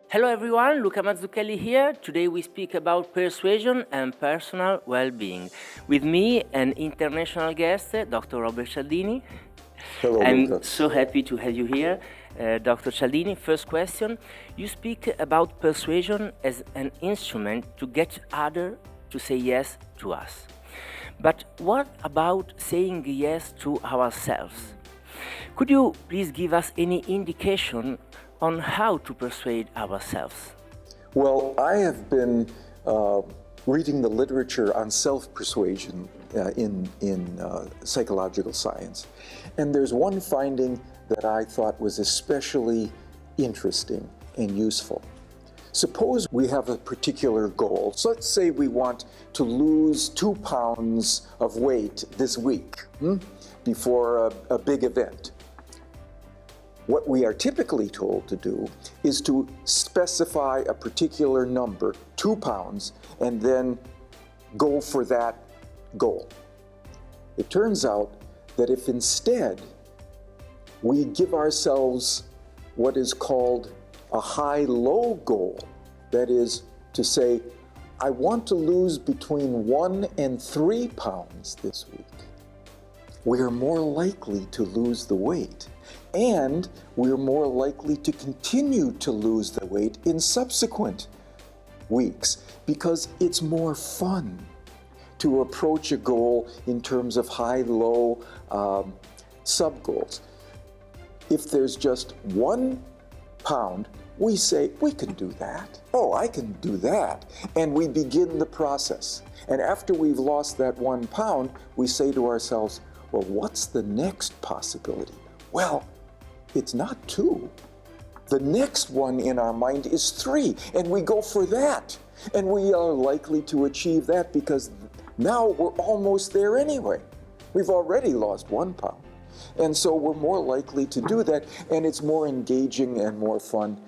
Hello everyone, Luca Mazzucchelli here. Today we speak about persuasion and personal well-being. With me, an international guest, Dr. Robert Cialdini. Hello, I'm Luca. so happy to have you here, Dr. Cialdini. First question, you speak about persuasion as an instrument to get others to say yes to us. But what about saying yes to ourselves? Could you please give us any indication on how to persuade ourselves? Well, I have been reading the literature on self-persuasion in psychological science, and there's one finding that I thought was especially interesting and useful. Suppose we have a particular goal. So let's say we want to lose 2 pounds of weight this week before a big event. What we are typically told to do is to specify a particular number, 2 pounds, and then go for that goal. It turns out that if instead we give ourselves what is called a high-low goal, that is to say, I want to lose between 1 and 3 pounds this week, we are more likely to lose the weight. And we're more likely to continue to lose the weight in subsequent weeks because it's more fun to approach a goal in terms of high-low sub-goals. If there's just 1 pound, we say, we can do that. Oh, I can do that. And we begin the process. And after we've lost that 1 pound, we say to ourselves, well, what's the next possibility? Well, it's not 2. The next one in our mind is 3, and we go for that. And we are likely to achieve that because now we're almost there anyway. We've already lost 1 pound. And so we're more likely to do that, and it's more engaging and more fun.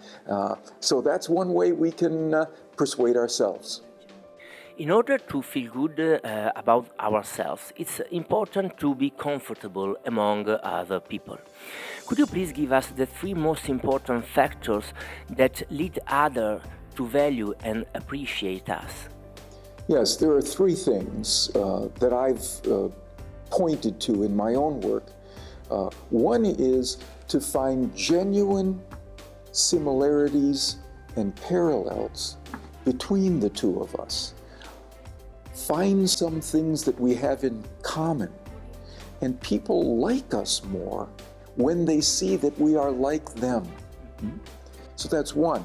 So that's one way we can persuade ourselves. In order to feel good about ourselves, it's important to be comfortable among other people. Could you please give us the 3 most important factors that lead others to value and appreciate us? Yes, there are 3 things that I've pointed to in my own work. One is to find genuine similarities and parallels between the 2 of us. Find some things that we have in common. And people like us more when they see that we are like them. So that's one.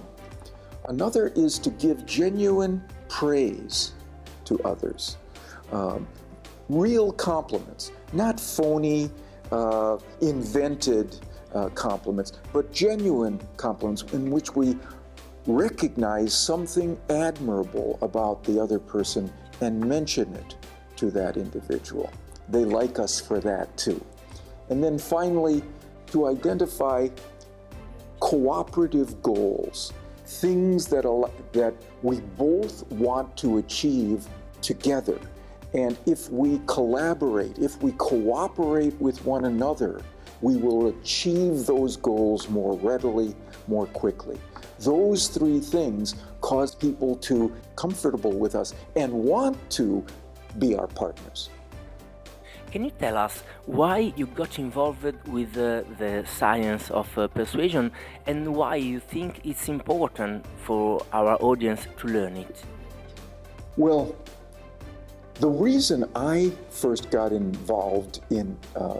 Another is to give genuine praise to others. Real compliments, not phony, invented compliments, but genuine compliments in which we recognize something admirable about the other person and mention it to that individual. They like us for that too. And then finally, to identify cooperative goals, things that we both want to achieve together. And if we collaborate, if we cooperate with one another, we will achieve those goals more readily, more quickly. Those 3 things cause people to be comfortable with us and want to be our partners. Can you tell us why you got involved with the science of persuasion and why you think it's important for our audience to learn it? Well, the reason I first got involved in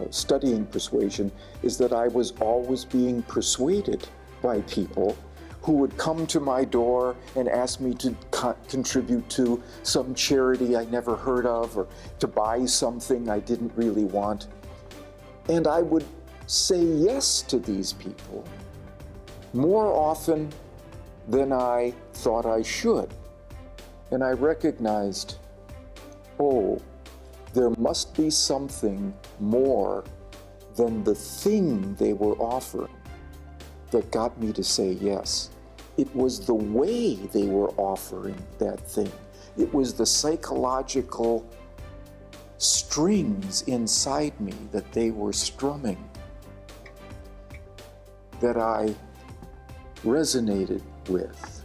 studying persuasion is that I was always being persuaded by people who would come to my door and ask me to contribute to some charity I never heard of or to buy something I didn't really want. And I would say yes to these people more often than I thought I should. And I recognized, oh, there must be something more than the thing they were offering that got me to say yes. It was the way they were offering that thing. It was the psychological strings inside me that they were strumming that I resonated with.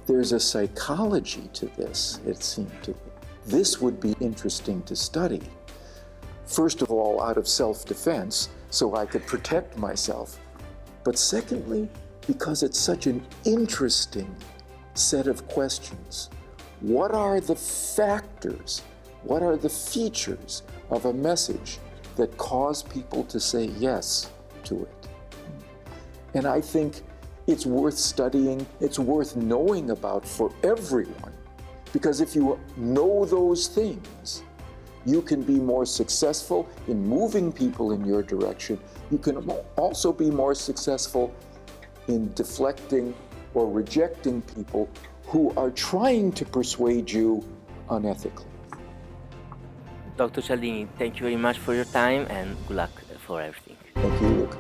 There's a psychology to this, it seemed to me. This would be interesting to study. First of all, out of self-defense, so I could protect myself. But secondly, because it's such an interesting set of questions. What are the factors, what are the features of a message that cause people to say yes to it? And I think it's worth studying, it's worth knowing about for everyone. Because if you know those things, you can be more successful in moving people in your direction. You can also be more successful in deflecting or rejecting people who are trying to persuade you unethically. Dr. Cialdini, thank you very much for your time and good luck for everything. Thank you, Luca.